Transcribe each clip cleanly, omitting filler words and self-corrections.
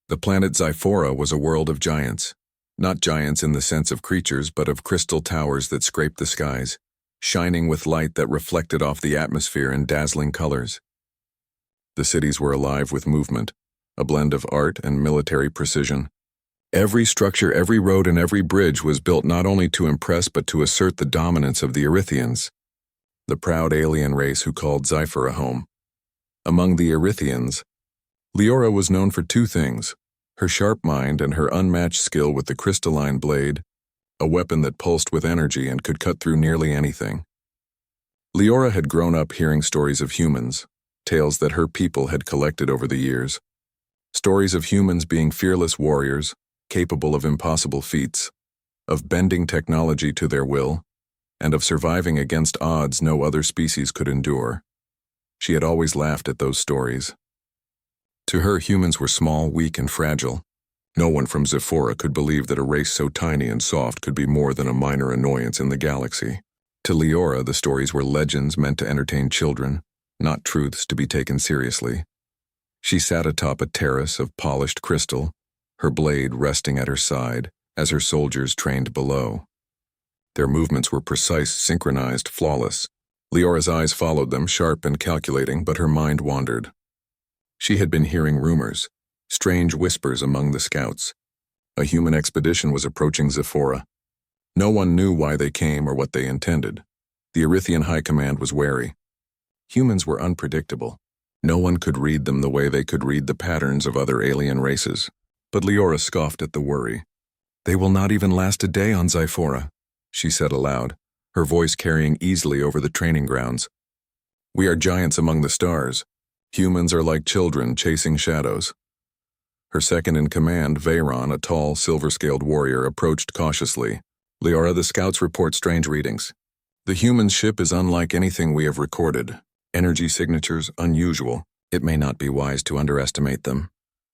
The planet Zyphora was a world of giants. Not giants in the sense of creatures, but of crystal towers that scraped the skies, shining with light that reflected off the atmosphere in dazzling colors. The cities were alive with movement, a blend of art and military precision. Every structure, every road, and every bridge was built not only to impress but to assert the dominance of the Erythians, the proud alien race who called Zyphora home. Among the Erythians, Leora was known for two things: her sharp mind and her unmatched skill with the crystalline blade, a weapon that pulsed with energy and could cut through nearly anything. Leora had grown up hearing stories of humans, tales that her people had collected over the years. Stories of humans being fearless warriors, capable of impossible feats, of bending technology to their will, and of surviving against odds no other species could endure. She had always laughed at those stories. To her, humans were small, weak, and fragile. No one from Zyphora could believe that a race so tiny and soft could be more than a minor annoyance in the galaxy. To Leora, the stories were legends meant to entertain children, not truths to be taken seriously. She sat atop a terrace of polished crystal, her blade resting at her side as her soldiers trained below. Their movements were precise, synchronized, flawless. Leora's eyes followed them, sharp and calculating, but her mind wandered. She had been hearing rumors, strange whispers among the scouts. A human expedition was approaching Zyphora. No one knew why they came or what they intended. The Erythian High Command was wary. Humans were unpredictable. No one could read them the way they could read the patterns of other alien races. But Leora scoffed at the worry. "They will not even last a day on Zyphora," she said aloud, her voice carrying easily over the training grounds. "We are giants among the stars. Humans are like children chasing shadows." Her second-in-command, Veyron, a tall, silver-scaled warrior, approached cautiously. "Leora, the scouts report strange readings. The human ship is unlike anything we have recorded. Energy signatures unusual. It may not be wise to underestimate them."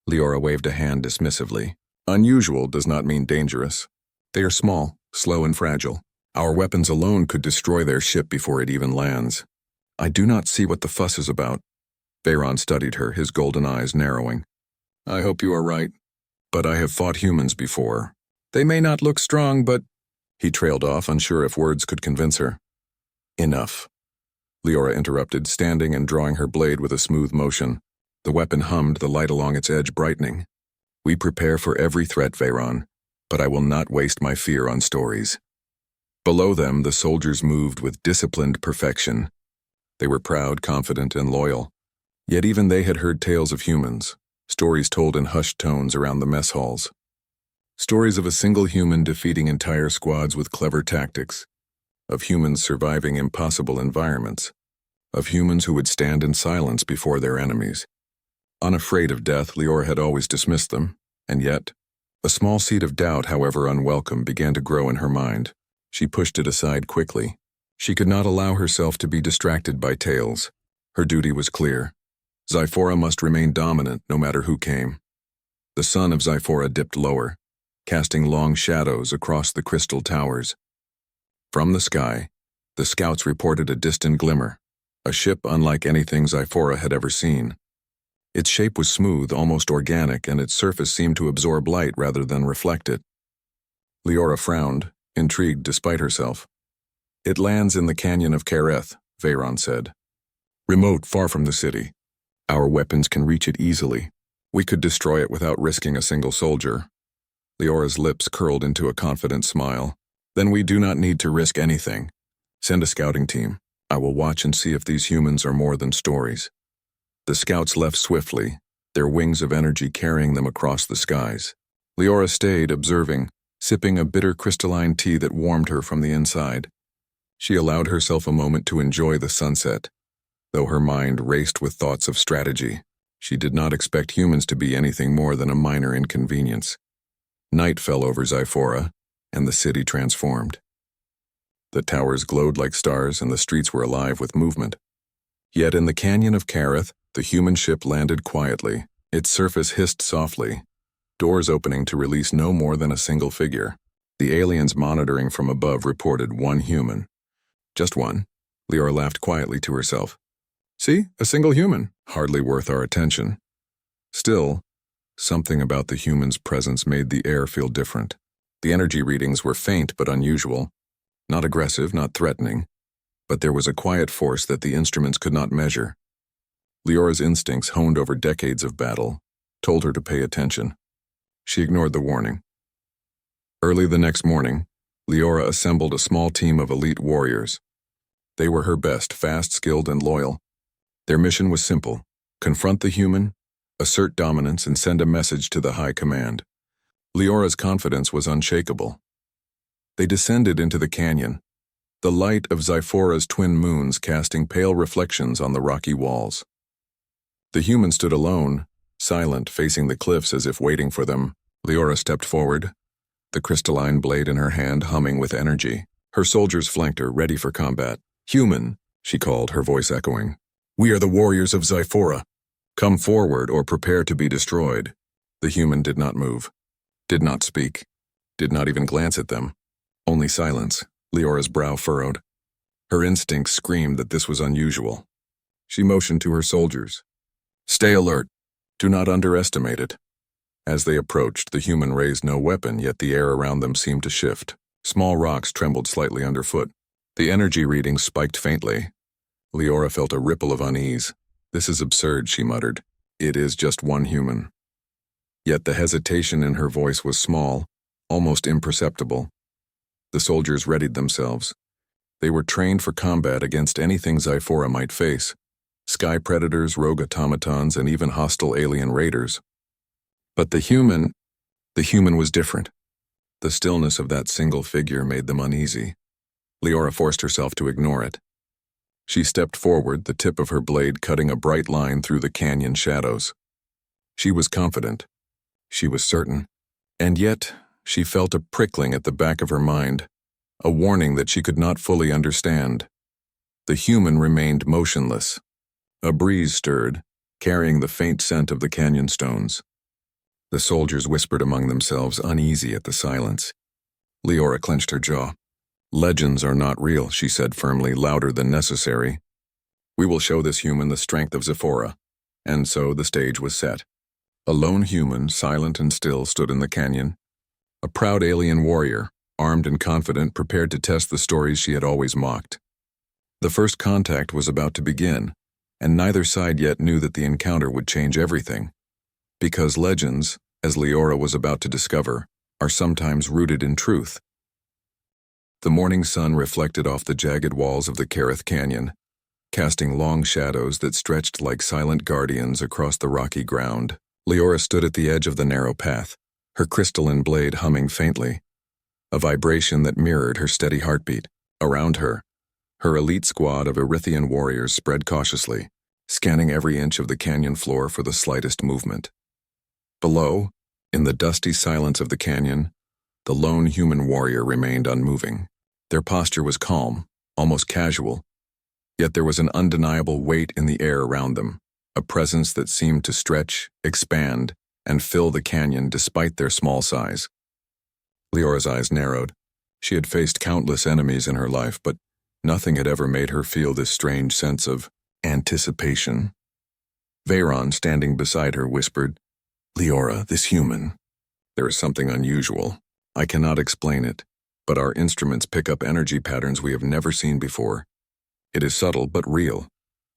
Leora waved a hand dismissively. "Unusual does not mean dangerous. They are small, slow, and fragile. Our weapons alone could destroy their ship before it even lands. I do not see what the fuss is about." Veyron studied her, his golden eyes narrowing. "I hope you are right. But I have fought humans before. They may not look strong, but—" He trailed off, unsure if words could convince her. "Enough," Leora interrupted, standing and drawing her blade with a smooth motion. The weapon hummed, the light along its edge brightening. "We prepare for every threat, Veyron, but I will not waste my fear on stories." Below them, the soldiers moved with disciplined perfection. They were proud, confident, and loyal. Yet even they had heard tales of humans, stories told in hushed tones around the mess halls. Stories of a single human defeating entire squads with clever tactics, of humans surviving impossible environments, of humans who would stand in silence before their enemies. Unafraid of death, Leora had always dismissed them, and yet, a small seed of doubt, however unwelcome, began to grow in her mind. She pushed it aside quickly. She could not allow herself to be distracted by tales. Her duty was clear. Zyphora must remain dominant no matter who came. The sun of Zyphora dipped lower, casting long shadows across the crystal towers. From the sky, the scouts reported a distant glimmer, a ship unlike anything Zyphora had ever seen. Its shape was smooth, almost organic, and its surface seemed to absorb light rather than reflect it. Leora frowned, intrigued despite herself. "It lands in the canyon of Kereth," Veyron said. "Remote, far from the city. Our weapons can reach it easily. We could destroy it without risking a single soldier." Leora's lips curled into a confident smile. "Then we do not need to risk anything. Send a scouting team. I will watch and see if these humans are more than stories." The scouts left swiftly, their wings of energy carrying them across the skies. Leora stayed, observing, sipping a bitter crystalline tea that warmed her from the inside. She allowed herself a moment to enjoy the sunset. Though her mind raced with thoughts of strategy, she did not expect humans to be anything more than a minor inconvenience. Night fell over Zyphora, and the city transformed. The towers glowed like stars, and the streets were alive with movement. Yet in the canyon of Kereth, the human ship landed quietly. Its surface hissed softly, doors opening to release no more than a single figure. The aliens monitoring from above reported one human. "Just one," Leora laughed quietly to herself. "See, a single human, hardly worth our attention." Still, Something about the human's presence made the air feel different. The energy readings were faint but unusual. Not aggressive, not threatening. But there was a quiet force that the instruments could not measure. Leora's instincts, honed over decades of battle, told her to pay attention. She ignored the warning. Early the next morning, Leora assembled a small team of elite warriors. They were her best, fast, skilled, and loyal. Their mission was simple: confront the human, assert dominance, and send a message to the High Command. Leora's confidence was unshakable. They descended into the canyon, the light of Zyphora's twin moons casting pale reflections on the rocky walls. The human stood alone, silent, facing the cliffs as if waiting for them. Leora stepped forward, the crystalline blade in her hand humming with energy. Her soldiers flanked her, ready for combat. "Human," she called, her voice echoing. "We are the warriors of Zyphora. Come forward or prepare to be destroyed." The human did not move, did not speak, did not even glance at them. Only silence. Leora's brow furrowed. Her instincts screamed that this was unusual. She motioned to her soldiers. "Stay alert. Do not underestimate it." As they approached, the human raised no weapon, yet the air around them seemed to shift. Small rocks trembled slightly underfoot. The energy readings spiked faintly. Leora felt a ripple of unease. "This is absurd," she muttered. "It is just one human." Yet the hesitation in her voice was small, almost imperceptible. The soldiers readied themselves. They were trained for combat against anything Zyphora might face: sky predators, rogue automatons, and even hostile alien raiders. But the human was different. The stillness of that single figure made them uneasy. Leora forced herself to ignore it. She stepped forward, the tip of her blade cutting a bright line through the canyon shadows. She was confident. She was certain. And yet, she felt a prickling at the back of her mind, a warning that she could not fully understand. The human remained motionless. A breeze stirred, carrying the faint scent of the canyon stones. The soldiers whispered among themselves, uneasy at the silence. Leora clenched her jaw. "Legends are not real," she said firmly, louder than necessary. "We will show this human the strength of Zyphora." And so the stage was set. A lone human, silent and still, stood in the canyon. A proud alien warrior, armed and confident, prepared to test the stories she had always mocked. The first contact was about to begin, and neither side yet knew that the encounter would change everything. Because legends, as Leora was about to discover, are sometimes rooted in truth. The morning sun reflected off the jagged walls of the Kerith Canyon, casting long shadows that stretched like silent guardians across the rocky ground. Leora stood at the edge of the narrow path, her crystalline blade humming faintly, a vibration that mirrored her steady heartbeat. Around her, her elite squad of Erythian warriors spread cautiously, scanning every inch of the canyon floor for the slightest movement. Below, in the dusty silence of the canyon, the lone human warrior remained unmoving. Their posture was calm, almost casual, yet there was an undeniable weight in the air around them, a presence that seemed to stretch, expand, and fill the canyon despite their small size. Leora's eyes narrowed. She had faced countless enemies in her life, but nothing had ever made her feel this strange sense of anticipation. Veyron, standing beside her, whispered, "Leora, this human. There is something unusual. I cannot explain it, but our instruments pick up energy patterns we have never seen before. It is subtle but real."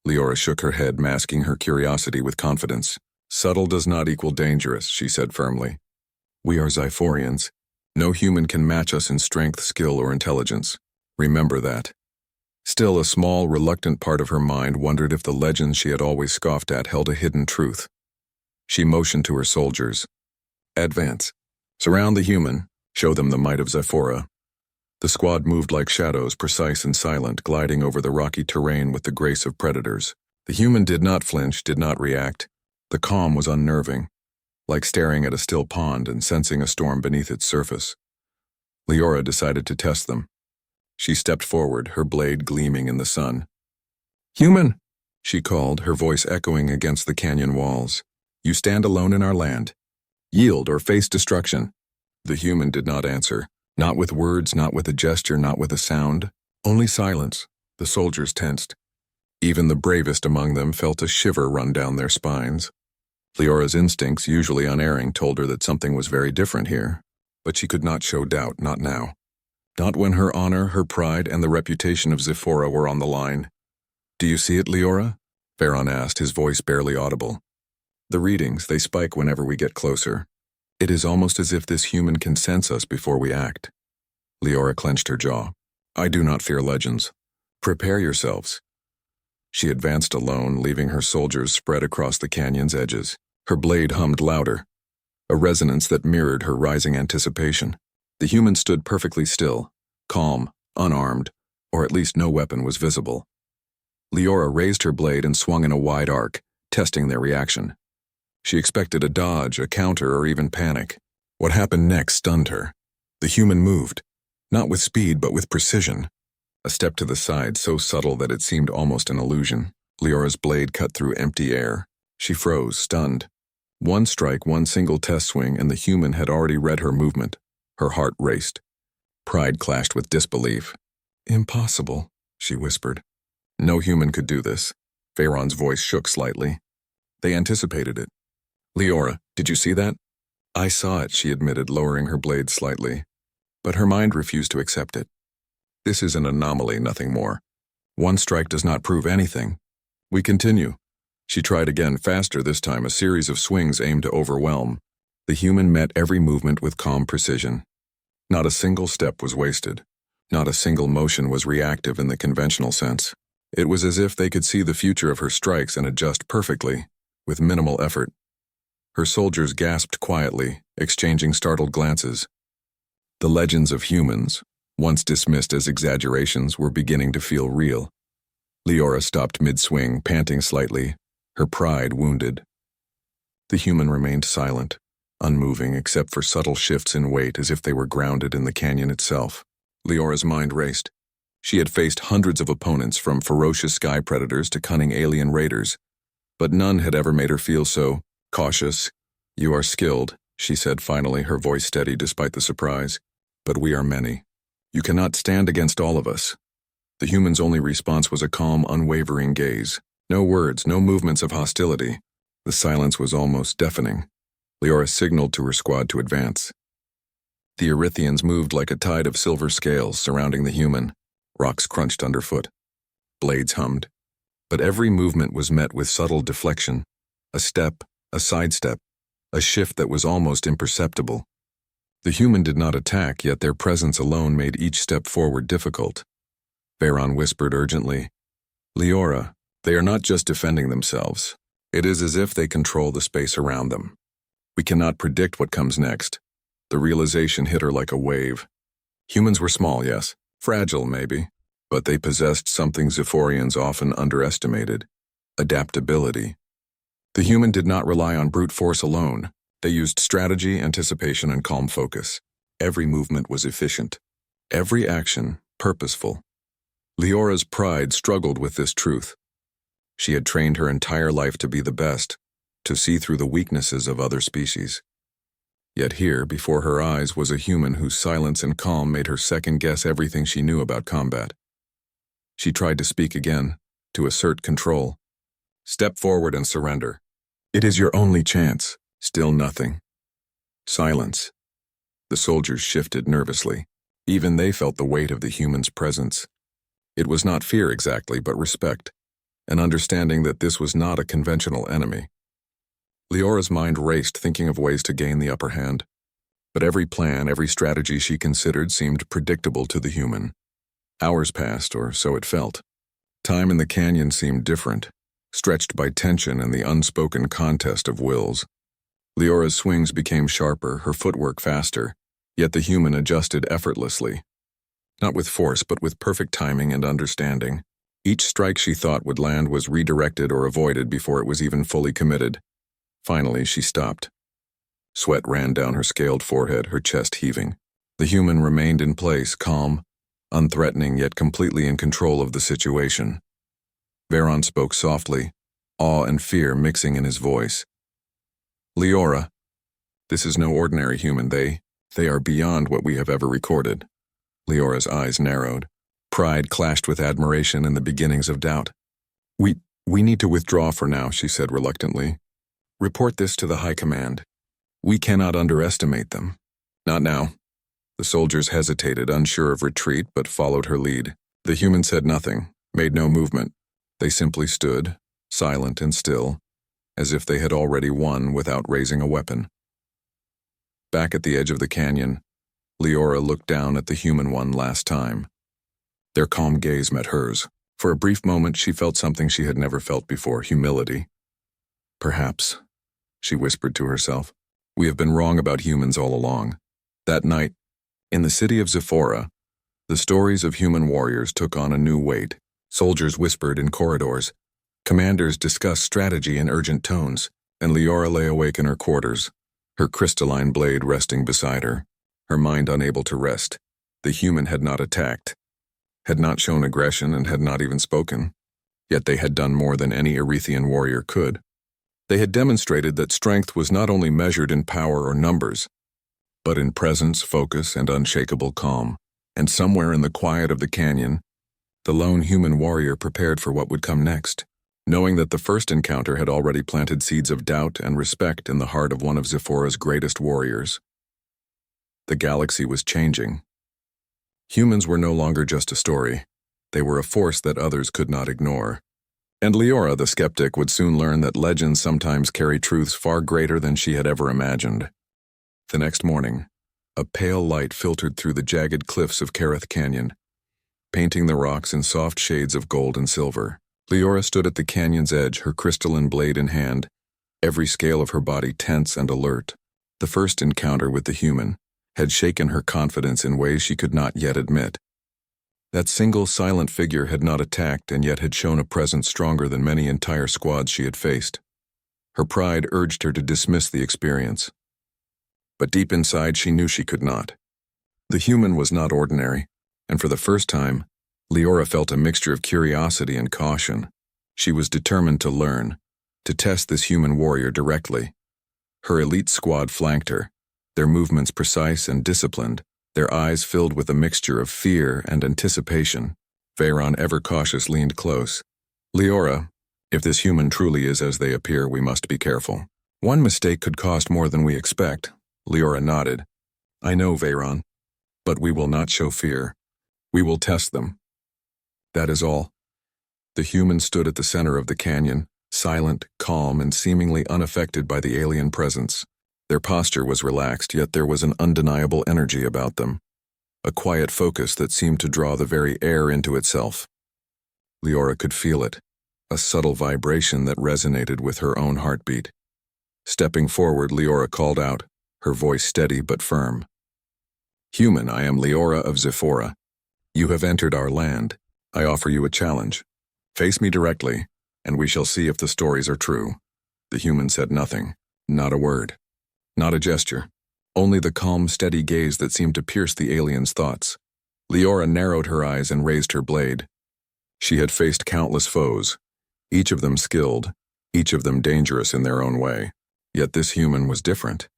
Leora shook her head, masking her curiosity with confidence. "Subtle does not equal dangerous," she said firmly. "We are Zyphorians. No human can match us in strength, skill, or intelligence. Remember that." Still, a small, reluctant part of her mind wondered if the legends she had always scoffed at held a hidden truth. She motioned to her soldiers. "Advance. Surround the human. Show them the might of Zyphora." The squad moved like shadows, precise and silent, gliding over the rocky terrain with the grace of predators. The human did not flinch, did not react. The calm was unnerving, like staring at a still pond and sensing a storm beneath its surface. Leora decided to test them. She stepped forward, her blade gleaming in the sun. "Human," she called, her voice echoing against the canyon walls. "You stand alone in our land. Yield or face destruction." The human did not answer, not with words, not with a gesture, not with a sound, only silence. The soldiers tensed. Even the bravest among them felt a shiver run down their spines. Leora's instincts, usually unerring, told her that something was very different here, but she could not show doubt, not now. Not when her honor, her pride, and the reputation of Zephora were on the line. "Do you see it, Leora?" Veron asked, his voice barely audible. "The readings, they spike whenever we get closer. It is almost as if this human can sense us before we act." Leora clenched her jaw. "I do not fear legends. Prepare yourselves." She advanced alone, leaving her soldiers spread across the canyon's edges. Her blade hummed louder, a resonance that mirrored her rising anticipation. The human stood perfectly still, calm, unarmed, or at least no weapon was visible. Leora raised her blade and swung in a wide arc, testing their reaction. She expected a dodge, a counter, or even panic. What happened next stunned her. The human moved, not with speed but with precision. A step to the side so subtle that it seemed almost an illusion. Leora's blade cut through empty air. She froze, stunned. One strike, one single test swing, and the human had already read her movement. Her heart raced. Pride clashed with disbelief. "Impossible," she whispered. No human could do this. Veron's voice shook slightly. They anticipated it. "Leora, did you see that?" "I saw it," she admitted, lowering her blade slightly. But her mind refused to accept it. "This is an anomaly, nothing more. One strike does not prove anything. We continue." She tried again, faster this time, a series of swings aimed to overwhelm. The human met every movement with calm precision. Not a single step was wasted. Not a single motion was reactive in the conventional sense. It was as if they could see the future of her strikes and adjust perfectly, with minimal effort. Her soldiers gasped quietly, exchanging startled glances. The legends of humans, once dismissed as exaggerations, were beginning to feel real. Leora stopped mid-swing, panting slightly, her pride wounded. The human remained silent, unmoving except for subtle shifts in weight as if they were grounded in the canyon itself. Leora's mind raced. She had faced hundreds of opponents, from ferocious sky predators to cunning alien raiders, but none had ever made her feel so cautious. "You are skilled," she said finally, her voice steady despite the surprise. "But we are many. You cannot stand against all of us." The human's only response was a calm, unwavering gaze. No words, no movements of hostility. The silence was almost deafening. Leora signaled to her squad to advance. The Erythians moved like a tide of silver scales surrounding the human. Rocks crunched underfoot. Blades hummed. But every movement was met with subtle deflection. A step, a sidestep, a shift that was almost imperceptible. The human did not attack, yet their presence alone made each step forward difficult. Veron whispered urgently, "Leora, they are not just defending themselves. It is as if they control the space around them. We cannot predict what comes next." The realization hit her like a wave. Humans were small, yes, fragile maybe, but they possessed something Zephorians often underestimated: adaptability. The human did not rely on brute force alone. They used strategy, anticipation, and calm focus. Every movement was efficient. Every action, purposeful. Leora's pride struggled with this truth. She had trained her entire life to be the best, to see through the weaknesses of other species. Yet here, before her eyes, was a human whose silence and calm made her second-guess everything she knew about combat. She tried to speak again, to assert control. "Step forward and surrender. It is your only chance." Still nothing. Silence. The soldiers shifted nervously. Even they felt the weight of the human's presence. It was not fear exactly, but respect, an understanding that this was not a conventional enemy. Leora's mind raced, thinking of ways to gain the upper hand. But every plan, every strategy she considered seemed predictable to the human. Hours passed, or so it felt. Time in the canyon seemed different, stretched by tension and the unspoken contest of wills. Leora's swings became sharper, her footwork faster, yet the human adjusted effortlessly. Not with force, but with perfect timing and understanding. Each strike she thought would land was redirected or avoided before it was even fully committed. Finally, she stopped. Sweat ran down her scaled forehead, her chest heaving. The human remained in place, calm, unthreatening, yet completely in control of the situation. Veron spoke softly, awe and fear mixing in his voice. "Leora, this is no ordinary human. They are beyond what we have ever recorded." Leora's eyes narrowed. Pride clashed with admiration and the beginnings of doubt. We need to withdraw for now," she said reluctantly. Report this to the High Command. We cannot underestimate them. Not now. The soldiers hesitated, unsure of retreat, but followed her lead. The human said nothing, made no movement. They simply stood, silent and still, as if they had already won without raising a weapon. Back at the edge of the canyon, Leora looked down at the human one last time. Their calm gaze met hers. For a brief moment, she felt something she had never felt before, humility. Perhaps, she whispered to herself, we have been wrong about humans all along. That night, in the city of Zephora, the stories of human warriors took on a new weight. Soldiers whispered in corridors. Commanders discussed strategy in urgent tones, and Leora lay awake in her quarters, her crystalline blade resting beside her, her mind unable to rest. The human had not attacked, had not shown aggression, and had not even spoken. Yet they had done more than any Erethian warrior could. They had demonstrated that strength was not only measured in power or numbers, but in presence, focus, and unshakable calm. And somewhere in the quiet of the canyon, the lone human warrior prepared for what would come next, knowing that the first encounter had already planted seeds of doubt and respect in the heart of one of Zephora's greatest warriors. The galaxy was changing. Humans were no longer just a story. They were a force that others could not ignore. And Leora, the skeptic, would soon learn that legends sometimes carry truths far greater than she had ever imagined. The next morning, a pale light filtered through the jagged cliffs of Kareth Canyon, painting the rocks in soft shades of gold and silver. Leora stood at the canyon's edge, her crystalline blade in hand, every scale of her body tense and alert. The first encounter with the human had shaken her confidence in ways she could not yet admit. That single silent figure had not attacked and yet had shown a presence stronger than many entire squads she had faced. Her pride urged her to dismiss the experience. But deep inside she knew she could not. The human was not ordinary, and for the first time, Leora felt a mixture of curiosity and caution. She was determined to learn, to test this human warrior directly. Her elite squad flanked her, their movements precise and disciplined, their eyes filled with a mixture of fear and anticipation. Veyron, ever cautious, leaned close. Leora, if this human truly is as they appear, we must be careful. One mistake could cost more than we expect. Leora nodded. I know, Veyron, but we will not show fear. We will test them. That is all. The human stood at the center of the canyon, silent, calm, and seemingly unaffected by the alien presence. Their posture was relaxed, yet there was an undeniable energy about them, a quiet focus that seemed to draw the very air into itself. Leora could feel it, a subtle vibration that resonated with her own heartbeat. Stepping forward, Leora called out, her voice steady but firm. Human, I am Leora of Zephora. You have entered our land. I offer you a challenge. Face me directly, and we shall see if the stories are true. The human said nothing, not a word. Not a gesture, only the calm, steady gaze that seemed to pierce the alien's thoughts. Leora narrowed her eyes and raised her blade. She had faced countless foes, each of them skilled, each of them dangerous in their own way. Yet this human was different.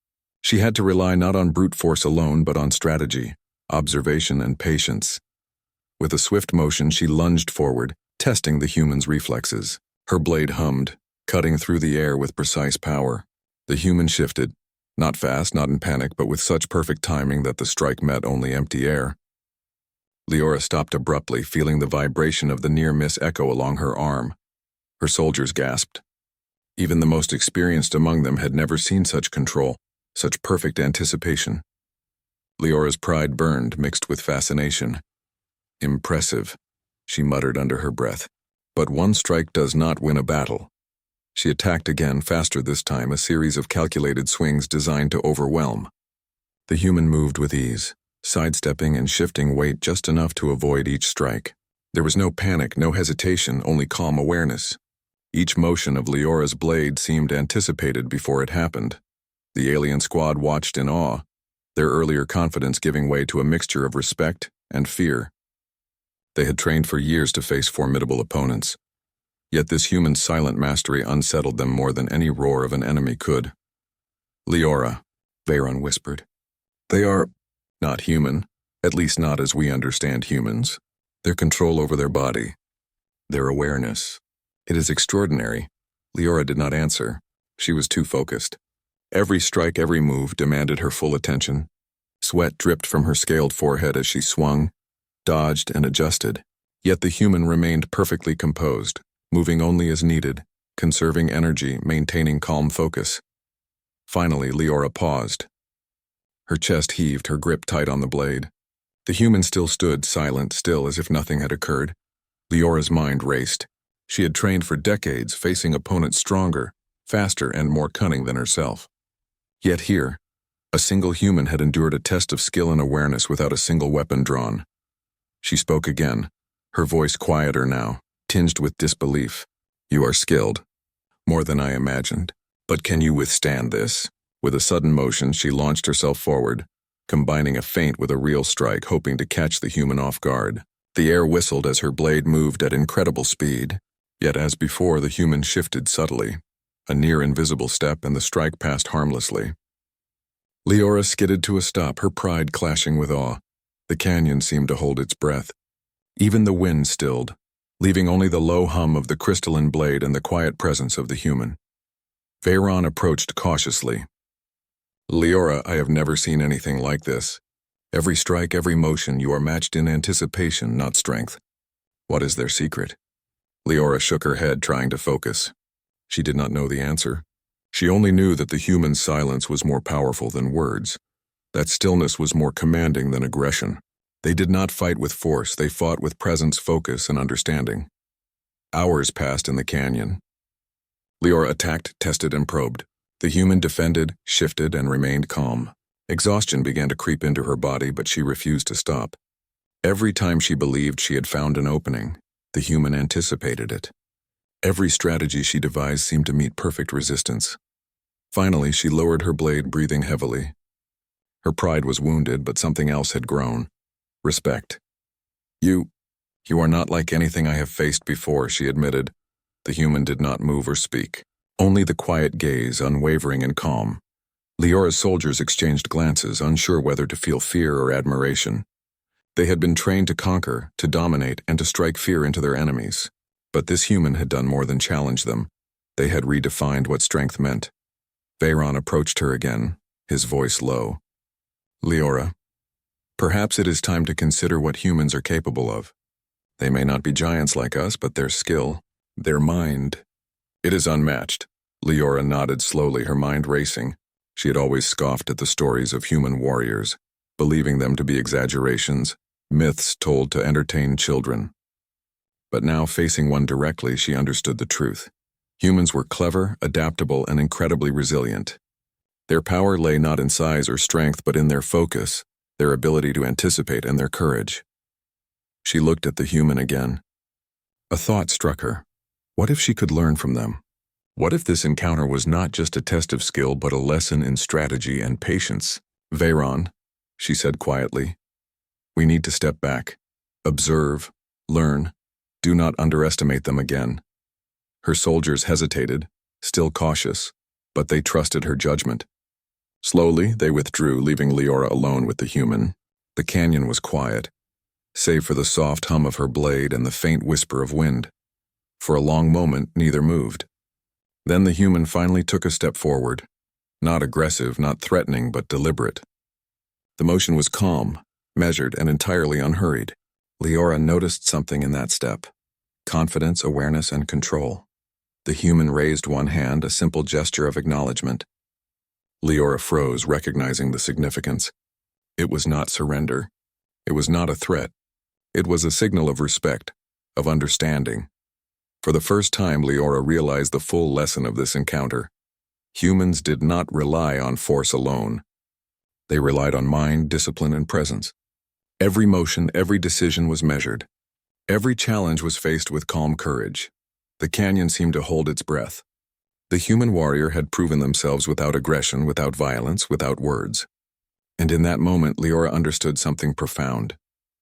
She had to rely not on brute force alone, but on strategy, observation, and patience. With a swift motion, she lunged forward, testing the human's reflexes. Her blade hummed, cutting through the air with precise power. The human shifted. Not fast, not in panic, but with such perfect timing that the strike met only empty air. Leora stopped abruptly, feeling the vibration of the near-miss echo along her arm. Her soldiers gasped. Even the most experienced among them had never seen such control, such perfect anticipation. Leora's pride burned, mixed with fascination. Impressive, she muttered under her breath. But one strike does not win a battle. She attacked again, faster this time, a series of calculated swings designed to overwhelm. The human moved with ease, sidestepping and shifting weight just enough to avoid each strike. There was no panic, no hesitation, only calm awareness. Each motion of Leora's blade seemed anticipated before it happened. The alien squad watched in awe, their earlier confidence giving way to a mixture of respect and fear. They had trained for years to face formidable opponents. Yet this human's silent mastery unsettled them more than any roar of an enemy could. Leora, Veyron whispered. They are not human, at least not as we understand humans. Their control over their body, their awareness. It is extraordinary. Leora did not answer, She was too focused. Every strike, every move demanded her full attention. Sweat dripped from her scaled forehead as she swung, dodged, and adjusted. Yet the human remained perfectly composed, moving only as needed, conserving energy, maintaining calm focus. Finally, Leora paused. Her chest heaved, her grip tight on the blade. The human still stood, silent, still as if nothing had occurred. Leora's mind raced. She had trained for decades, facing opponents stronger, faster, and more cunning than herself. Yet here, a single human had endured a test of skill and awareness without a single weapon drawn. She spoke again, her voice quieter now, tinged with disbelief. "You are skilled, more than I imagined. But can you withstand this?" With a sudden motion, she launched herself forward, combining a feint with a real strike, hoping to catch the human off guard. The air whistled as her blade moved at incredible speed. Yet as before, the human shifted subtly. A near-invisible step, and the strike passed harmlessly. Leora skidded to a stop, her pride clashing with awe. The canyon seemed to hold its breath. Even the wind stilled, leaving only the low hum of the crystalline blade and the quiet presence of the human. Veyron approached cautiously. "Leora, I have never seen anything like this. Every strike, every motion, you are matched in anticipation, not strength. What is their secret?" Leora shook her head, trying to focus. She did not know the answer. She only knew that the human's silence was more powerful than words. That stillness was more commanding than aggression. They did not fight with force, they fought with presence, focus, and understanding. Hours passed in the canyon. Leora attacked, tested, and probed. The human defended, shifted, and remained calm. Exhaustion began to creep into her body, but she refused to stop. Every time she believed she had found an opening, the human anticipated it. Every strategy she devised seemed to meet perfect resistance. Finally, she lowered her blade, breathing heavily. Her pride was wounded, but something else had grown. Respect. You are not like anything I have faced before," she admitted. The human did not move or speak. Only the quiet gaze, unwavering and calm. Leora's soldiers exchanged glances, unsure whether to feel fear or admiration. They had been trained to conquer, to dominate, and to strike fear into their enemies. But this human had done more than challenge them. They had redefined what strength meant. Veyron approached her again, his voice low. "Leora, perhaps it is time to consider what humans are capable of. They may not be giants like us, but their skill, their mind, it is unmatched." Leora nodded slowly, her mind racing. She had always scoffed at the stories of human warriors, believing them to be exaggerations, myths told to entertain children. But now, facing one directly, she understood the truth. Humans were clever, adaptable, and incredibly resilient. Their power lay not in size or strength, but in their focus, their ability to anticipate, and their courage. She looked at the human again. A thought struck her. What if she could learn from them? What if this encounter was not just a test of skill, but a lesson in strategy and patience? "Veyron," she said quietly, "we need to step back. Observe, learn. Do not underestimate them again." Her soldiers hesitated, still cautious, but they trusted her judgment. Slowly, they withdrew, leaving Leora alone with the human. The canyon was quiet, save for the soft hum of her blade and the faint whisper of wind. For a long moment, neither moved. Then the human finally took a step forward, not aggressive, not threatening, but deliberate. The motion was calm, measured, and entirely unhurried. Leora noticed something in that step: confidence, awareness, and control. The human raised one hand, a simple gesture of acknowledgement. Leora froze, recognizing the significance. It was not surrender. It was not a threat. It was a signal of respect, of understanding. For the first time, Leora realized the full lesson of this encounter. Humans did not rely on force alone. They relied on mind, discipline, and presence. Every motion, every decision was measured. Every challenge was faced with calm courage. The canyon seemed to hold its breath. The human warrior had proven themselves without aggression, without violence, without words. And in that moment, Leora understood something profound.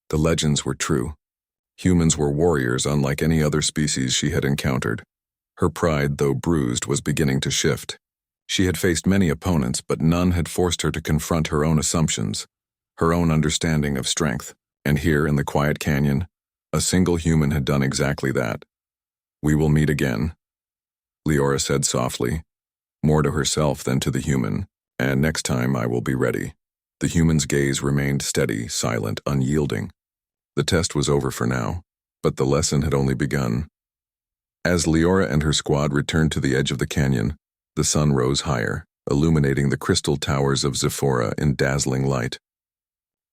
The legends were true. Humans were warriors unlike any other species she had encountered. Her pride, though bruised, was beginning to shift. She had faced many opponents, but none had forced her to confront her own assumptions, her own understanding of strength. And here, in the quiet canyon, a single human had done exactly that. "We will meet again," Leora said softly, more to herself than to the human, and next time I will be ready. The human's gaze remained steady, silent, unyielding. The test was over for now, but the lesson had only begun. As Leora and her squad returned to the edge of the canyon, the sun rose higher, illuminating the crystal towers of Zephora in dazzling light.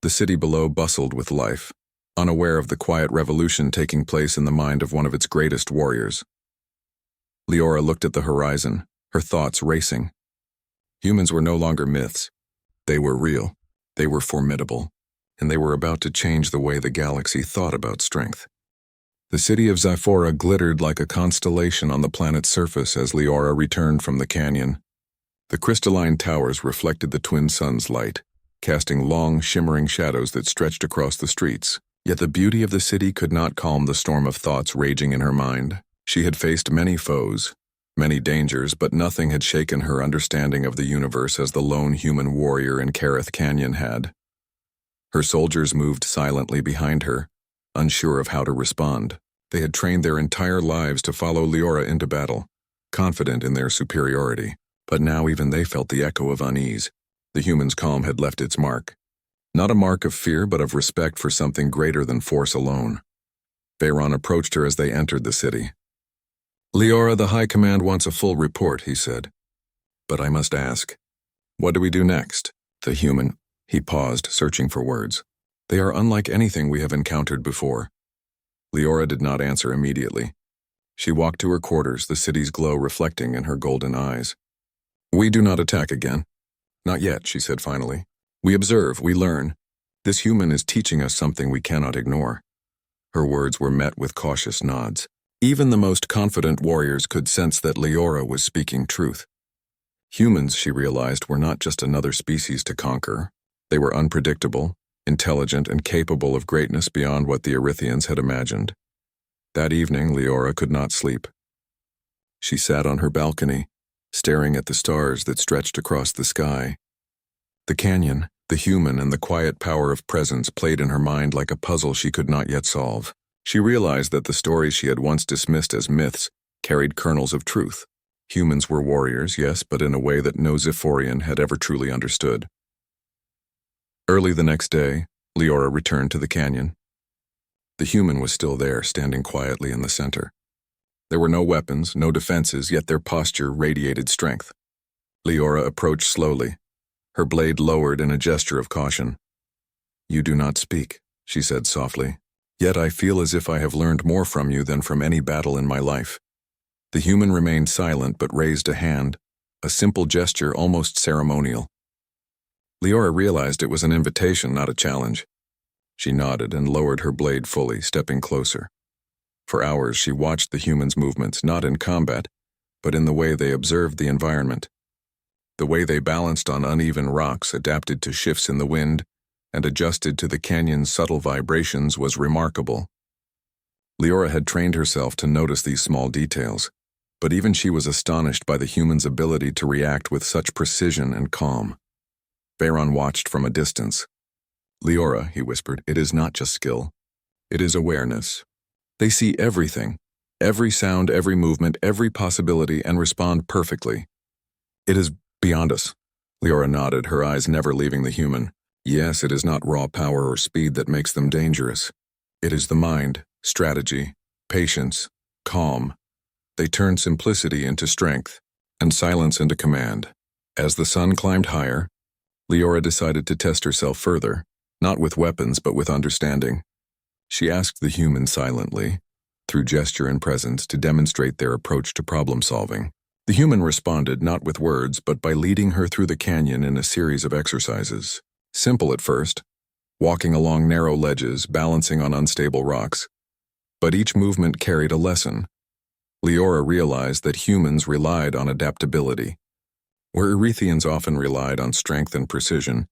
The city below bustled with life, unaware of the quiet revolution taking place in the mind of one of its greatest warriors. Leora looked at the horizon, her thoughts racing. Humans were no longer myths. They were real, they were formidable, and they were about to change the way the galaxy thought about strength. The city of Zephora glittered like a constellation on the planet's surface as Leora returned from the canyon. The crystalline towers reflected the twin suns' light, casting long, shimmering shadows that stretched across the streets. Yet the beauty of the city could not calm the storm of thoughts raging in her mind. She had faced many foes, many dangers, but nothing had shaken her understanding of the universe as the lone human warrior in Kareth Canyon had. Her soldiers moved silently behind her, unsure of how to respond. They had trained their entire lives to follow Leora into battle, confident in their superiority, but now even they felt the echo of unease. The human's calm had left its mark. Not a mark of fear, but of respect for something greater than force alone. Veyron approached her as they entered the city. "Leora, the High Command wants a full report," he said. "But I must ask, what do we do next?" The human, he paused, searching for words. "They are unlike anything we have encountered before." Leora did not answer immediately. She walked to her quarters, the city's glow reflecting in her golden eyes. "We do not attack again." "Not yet," she said finally. "We observe, we learn. This human is teaching us something we cannot ignore." Her words were met with cautious nods. Even the most confident warriors could sense that Leora was speaking truth. Humans, she realized, were not just another species to conquer. They were unpredictable, intelligent, and capable of greatness beyond what the Erythians had imagined. That evening, Leora could not sleep. She sat on her balcony, staring at the stars that stretched across the sky. The canyon, the human, and the quiet power of presence played in her mind like a puzzle she could not yet solve. She realized that the stories she had once dismissed as myths carried kernels of truth. Humans were warriors, yes, but in a way that no Zephorian had ever truly understood. Early the next day, Leora returned to the canyon. The human was still there, standing quietly in the center. There were no weapons, no defenses, yet their posture radiated strength. Leora approached slowly, her blade lowered in a gesture of caution. "You do not speak," she said softly. "Yet I feel as if I have learned more from you than from any battle in my life." The human remained silent but raised a hand, a simple gesture almost ceremonial. Leora realized it was an invitation, not a challenge. She nodded and lowered her blade fully, stepping closer. For hours she watched the human's movements, not in combat, but in the way they observed the environment. The way they balanced on uneven rocks, adapted to shifts in the wind, and adjusted to the canyon's subtle vibrations was remarkable. Leora had trained herself to notice these small details, but even she was astonished by the human's ability to react with such precision and calm. Veyron watched from a distance. "Leora," he whispered, "it is not just skill. It is awareness. They see everything, every sound, every movement, every possibility, and respond perfectly. It is beyond us." Leora nodded, her eyes never leaving the human. "Yes, it is not raw power or speed that makes them dangerous. It is the mind, strategy, patience, calm. They turn simplicity into strength, and silence into command." As the sun climbed higher, Leora decided to test herself further, not with weapons but with understanding. She asked the human silently, through gesture and presence, to demonstrate their approach to problem-solving. The human responded not with words but by leading her through the canyon in a series of exercises. Simple at first, walking along narrow ledges, balancing on unstable rocks. But each movement carried a lesson. Leora realized that humans relied on adaptability. Where Erythians often relied on strength and precision,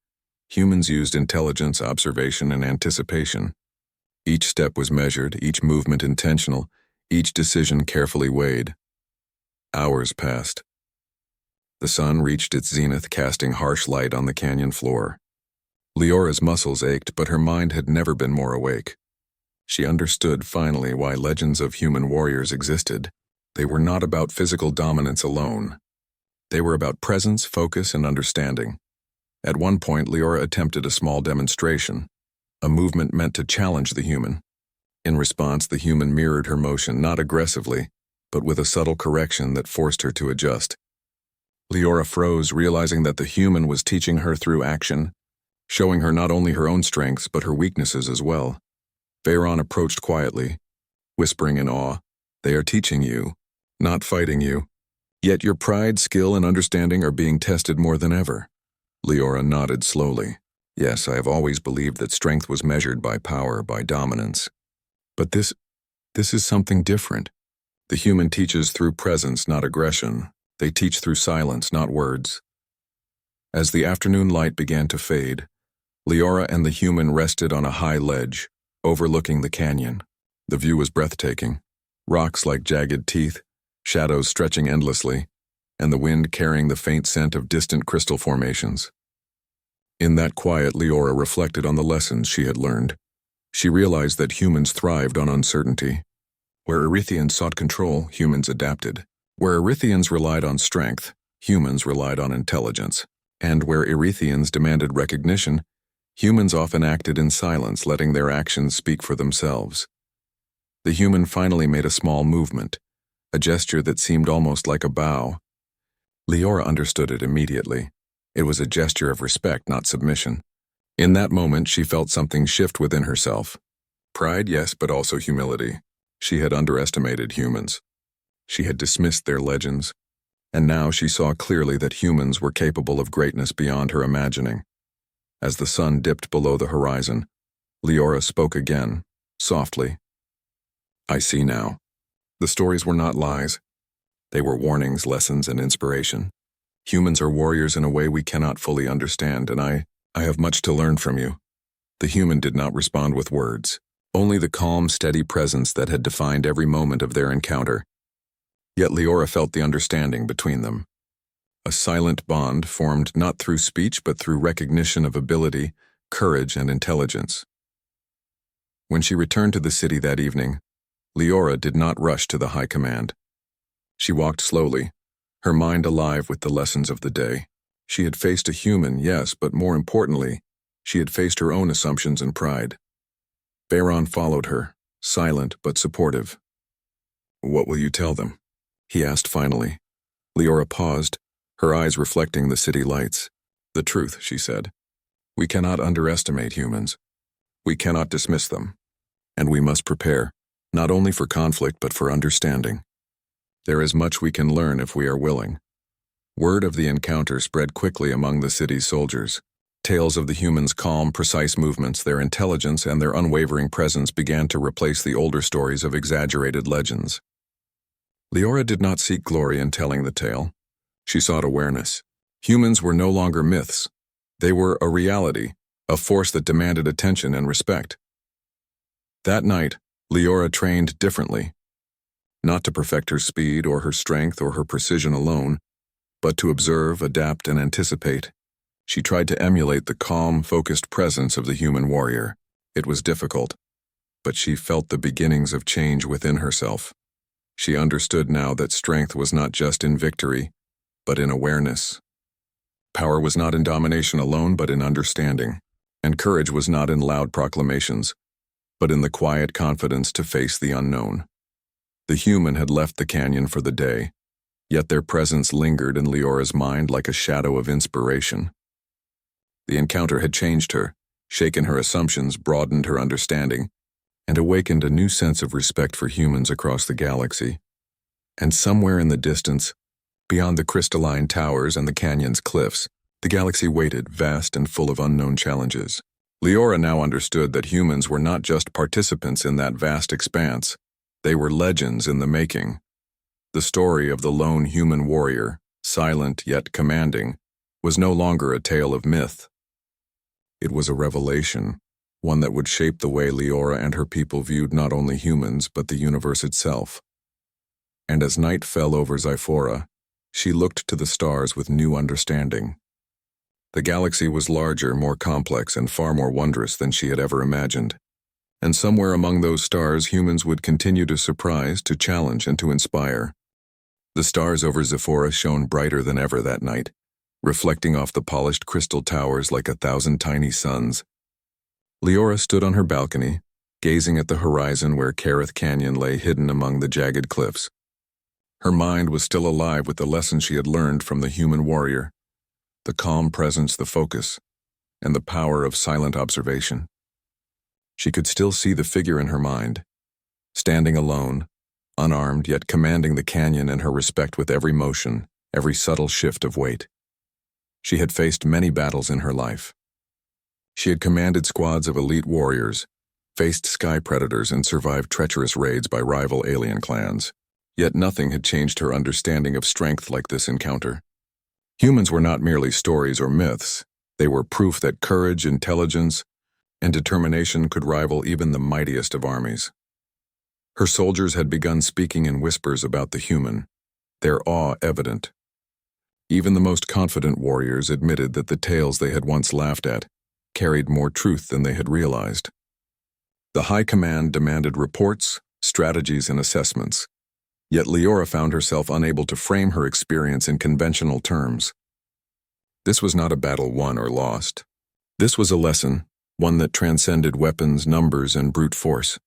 humans used intelligence, observation, and anticipation. Each step was measured, each movement intentional, each decision carefully weighed. Hours passed. The sun reached its zenith, casting harsh light on the canyon floor. Leora's muscles ached, but her mind had never been more awake. She understood finally why legends of human warriors existed. They were not about physical dominance alone. They were about presence, focus, and understanding. At one point, Leora attempted a small demonstration, a movement meant to challenge the human. In response, the human mirrored her motion, not aggressively, but with a subtle correction that forced her to adjust. Leora froze, realizing that the human was teaching her through action, showing her not only her own strengths but her weaknesses as well. Veyron approached quietly, whispering in awe, "They are teaching you, not fighting you. Yet your pride, skill, and understanding are being tested more than ever." Leora nodded slowly. "Yes, I have always believed that strength was measured by power, by dominance. But this is something different. The human teaches through presence, not aggression. They teach through silence, not words." As the afternoon light began to fade, Leora and the human rested on a high ledge, overlooking the canyon. The view was breathtaking. Rocks like jagged teeth, shadows stretching endlessly, and the wind carrying the faint scent of distant crystal formations. In that quiet, Leora reflected on the lessons she had learned. She realized that humans thrived on uncertainty. Where Erythians sought control, humans adapted. Where Erythians relied on strength, humans relied on intelligence. And where Erythians demanded recognition, humans often acted in silence, letting their actions speak for themselves. The human finally made a small movement, a gesture that seemed almost like a bow. Leora understood it immediately. It was a gesture of respect, not submission. In that moment, she felt something shift within herself. Pride, yes, but also humility. She had underestimated humans. She had dismissed their legends, and now she saw clearly that humans were capable of greatness beyond her imagining. As the sun dipped below the horizon, Leora spoke again, softly. "I see now. The stories were not lies. They were warnings, lessons, and inspiration. Humans are warriors in a way we cannot fully understand, and I have much to learn from you." The human did not respond with words, only the calm, steady presence that had defined every moment of their encounter. Yet Leora felt the understanding between them. A silent bond formed not through speech but through recognition of ability, courage, and intelligence. When she returned to the city that evening, Leora did not rush to the high command. She walked slowly, her mind alive with the lessons of the day. She had faced a human, yes, but more importantly, she had faced her own assumptions and pride. Veyron followed her, silent but supportive. "What will you tell them?" he asked finally. Leora paused, her eyes reflecting the city lights. "The truth," she said. "We cannot underestimate humans. We cannot dismiss them. And we must prepare, not only for conflict but for understanding. There is much we can learn if we are willing." Word of the encounter spread quickly among the city's soldiers. Tales of the humans' calm, precise movements, their intelligence, and their unwavering presence began to replace the older stories of exaggerated legends. Leora did not seek glory in telling the tale. She sought awareness. Humans were no longer myths. They were a reality, a force that demanded attention and respect. That night, Leora trained differently. Not to perfect her speed or her strength or her precision alone, but to observe, adapt, and anticipate. She tried to emulate the calm, focused presence of the human warrior. It was difficult, but she felt the beginnings of change within herself. She understood now that strength was not just in victory, but in awareness. Power was not in domination alone, but in understanding. And courage was not in loud proclamations, but in the quiet confidence to face the unknown. The human had left the canyon for the day, yet their presence lingered in Leora's mind like a shadow of inspiration. The encounter had changed her, shaken her assumptions, broadened her understanding, and awakened a new sense of respect for humans across the galaxy. And somewhere in the distance, beyond the crystalline towers and the canyon's cliffs, the galaxy waited, vast and full of unknown challenges. Leora now understood that humans were not just participants in that vast expanse. They were legends in the making. The story of the lone human warrior, silent yet commanding, was no longer a tale of myth. It was a revelation, one that would shape the way Leora and her people viewed not only humans but the universe itself. And as night fell over Zyphora, she looked to the stars with new understanding. The galaxy was larger, more complex, and far more wondrous than she had ever imagined. And somewhere among those stars, humans would continue to surprise, to challenge, and to inspire. The stars over Zephora shone brighter than ever that night, reflecting off the polished crystal towers like 1,000 tiny suns. Leora stood on her balcony, gazing at the horizon where Kerith Canyon lay hidden among the jagged cliffs. Her mind was still alive with the lessons she had learned from the human warrior, the calm presence, the focus, and the power of silent observation. She could still see the figure in her mind, standing alone, unarmed yet commanding the canyon and her respect with every motion, every subtle shift of weight. She had faced many battles in her life. She had commanded squads of elite warriors, faced sky predators, and survived treacherous raids by rival alien clans. Yet nothing had changed her understanding of strength like this encounter. Humans were not merely stories or myths. They were proof that courage, intelligence, and determination could rival even the mightiest of armies. Her soldiers had begun speaking in whispers about the human, their awe evident. Even the most confident warriors admitted that the tales they had once laughed at carried more truth than they had realized. The High Command demanded reports, strategies, and assessments, yet Leora found herself unable to frame her experience in conventional terms. This was not a battle won or lost. This was a lesson, one that transcended weapons, numbers, and brute force.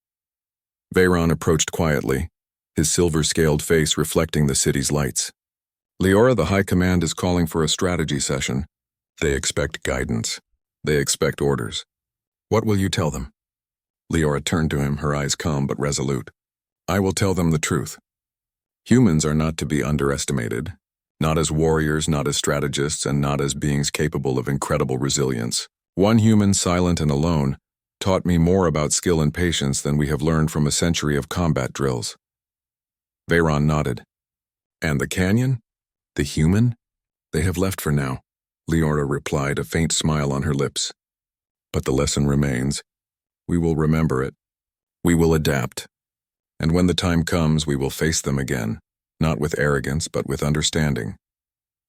Veyron approached quietly, his silver-scaled face reflecting the city's lights. Leora, the High Command is calling for a strategy session. They expect guidance. They expect orders. What will you tell them? Leora turned to him, her eyes calm but resolute. I will tell them the truth. Humans are not to be underestimated, not as warriors, not as strategists, and not as beings capable of incredible resilience. One human, silent and alone, taught me more about skill and patience than we have learned from a century of combat drills. Veyron nodded. And the canyon? The human? They have left for now, Leora replied, a faint smile on her lips. But the lesson remains. We will remember it. We will adapt. And when the time comes, we will face them again, not with arrogance, but with understanding.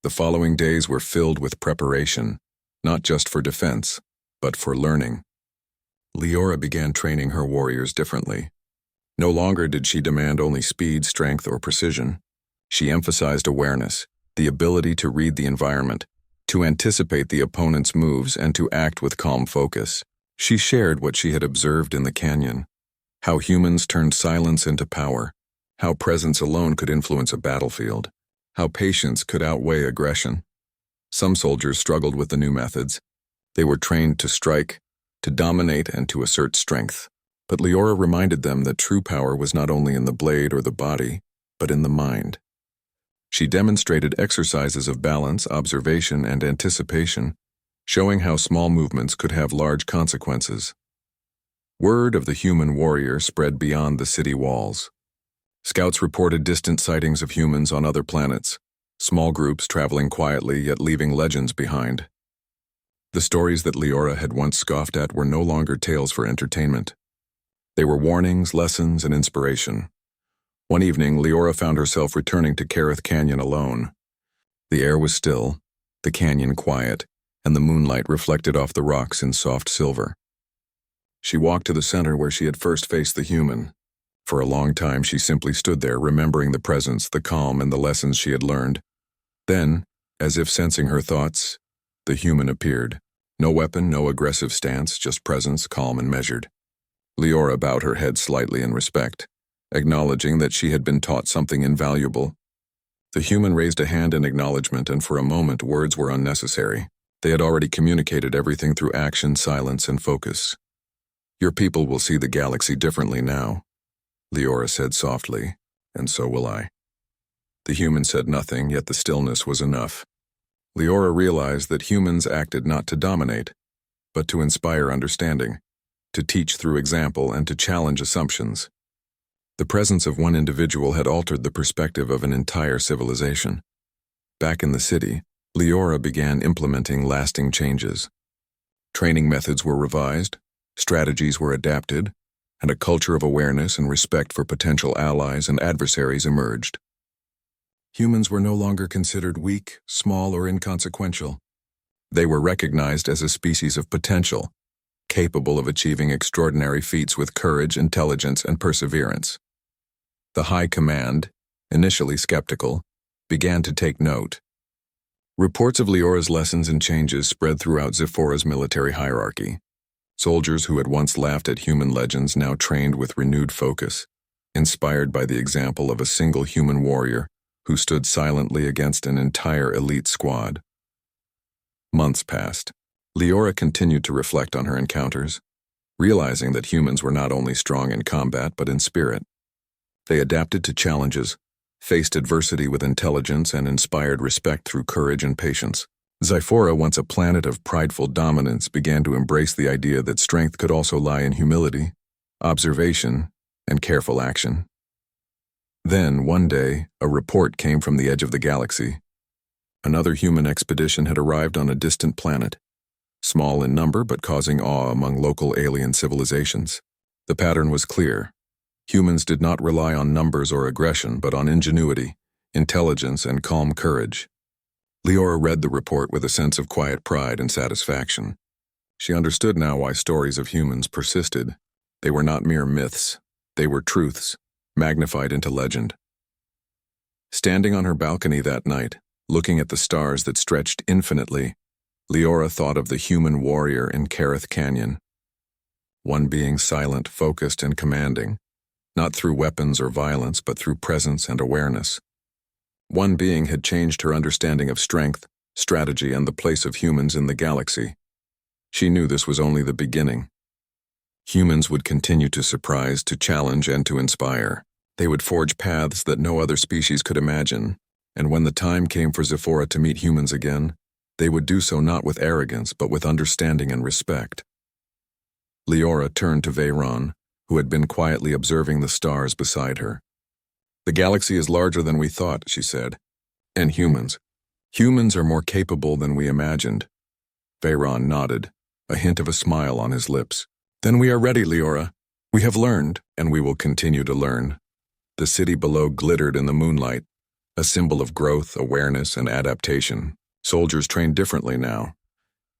The following days were filled with preparation, not just for defense, but for learning. Leora began training her warriors differently. No longer did she demand only speed, strength, or precision. She emphasized awareness, the ability to read the environment, to anticipate the opponent's moves, and to act with calm focus. She shared what she had observed in the canyon, how humans turned silence into power, how presence alone could influence a battlefield, how patience could outweigh aggression. Some soldiers struggled with the new methods. They were trained to strike, to dominate, and to assert strength. But Leora reminded them that true power was not only in the blade or the body, but in the mind. She demonstrated exercises of balance, observation, and anticipation, showing how small movements could have large consequences. Word of the human warrior spread beyond the city walls. Scouts reported distant sightings of humans on other planets, small groups traveling quietly yet leaving legends behind. The stories that Leora had once scoffed at were no longer tales for entertainment. They were warnings, lessons, and inspiration. One evening, Leora found herself returning to Kerith Canyon alone. The air was still, the canyon quiet, and the moonlight reflected off the rocks in soft silver. She walked to the center where she had first faced the human. For a long time, she simply stood there, remembering the presence, the calm, and the lessons she had learned. Then, as if sensing her thoughts, the human appeared. No weapon, no aggressive stance, just presence, calm and measured. Leora bowed her head slightly in respect, acknowledging that she had been taught something invaluable. The human raised a hand in acknowledgement, and for a moment words were unnecessary. They had already communicated everything through action, silence, and focus. Your people will see the galaxy differently now, Leora said softly, and so will I. The human said nothing, yet the stillness was enough. Leora realized that humans acted not to dominate, but to inspire understanding, to teach through example, and to challenge assumptions. The presence of one individual had altered the perspective of an entire civilization. Back in the city, Leora began implementing lasting changes. Training methods were revised, strategies were adapted, and a culture of awareness and respect for potential allies and adversaries emerged. Humans were no longer considered weak, small, or inconsequential. They were recognized as a species of potential, capable of achieving extraordinary feats with courage, intelligence, and perseverance. The High Command, initially skeptical, began to take note. Reports of Leora's lessons and changes spread throughout Zephora's military hierarchy. Soldiers who had once laughed at human legends now trained with renewed focus, inspired by the example of a single human warrior who stood silently against an entire elite squad. Months passed. Leora continued to reflect on her encounters, realizing that humans were not only strong in combat but in spirit. They adapted to challenges, faced adversity with intelligence, and inspired respect through courage and patience. Zephora, once a planet of prideful dominance, began to embrace the idea that strength could also lie in humility, observation, and careful action. Then, one day, a report came from the edge of the galaxy. Another human expedition had arrived on a distant planet, small in number but causing awe among local alien civilizations. The pattern was clear. Humans did not rely on numbers or aggression, but on ingenuity, intelligence, and calm courage. Leora read the report with a sense of quiet pride and satisfaction. She understood now why stories of humans persisted. They were not mere myths. They were truths, magnified into legend. Standing on her balcony that night, looking at the stars that stretched infinitely, Leora thought of the human warrior in Kareth Canyon. One being silent, focused, and commanding, not through weapons or violence, but through presence and awareness. One being had changed her understanding of strength, strategy, and the place of humans in the galaxy. She knew this was only the beginning. Humans would continue to surprise, to challenge, and to inspire. They would forge paths that no other species could imagine, and when the time came for Zephora to meet humans again, they would do so not with arrogance, but with understanding and respect. Leora turned to Veyron, who had been quietly observing the stars beside her. "The galaxy is larger than we thought," she said. "And humans. Humans are more capable than we imagined." Veyron nodded, a hint of a smile on his lips. "Then we are ready, Leora. We have learned, and we will continue to learn." The city below glittered in the moonlight, a symbol of growth, awareness, and adaptation. Soldiers trained differently now,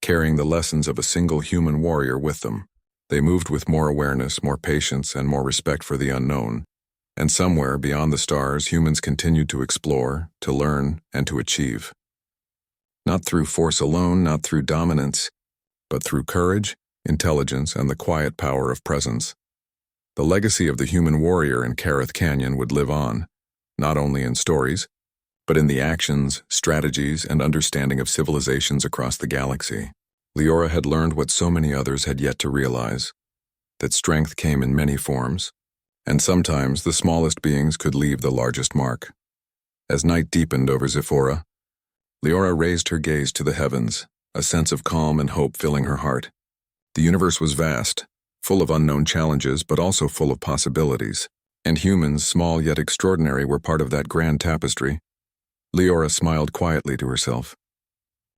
carrying the lessons of a single human warrior with them. They moved with more awareness, more patience, and more respect for the unknown. And somewhere beyond the stars, humans continued to explore, to learn, and to achieve. Not through force alone, not through dominance, but through courage, intelligence, and the quiet power of presence. The legacy of the human warrior in Kareth Canyon would live on, not only in stories, but in the actions, strategies, and understanding of civilizations across the galaxy. Leora had learned what so many others had yet to realize, that strength came in many forms, and sometimes the smallest beings could leave the largest mark. As night deepened over Zephora, Leora raised her gaze to the heavens, a sense of calm and hope filling her heart. The universe was vast, full of unknown challenges, but also full of possibilities, and humans, small yet extraordinary, were part of that grand tapestry. Leora smiled quietly to herself.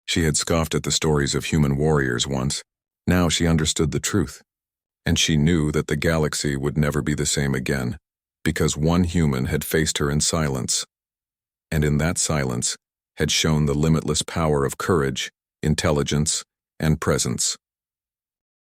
She had scoffed at the stories of human warriors once. Now she understood the truth, and she knew that the galaxy would never be the same again, because one human had faced her in silence, and in that silence had shown the limitless power of courage, intelligence, and presence.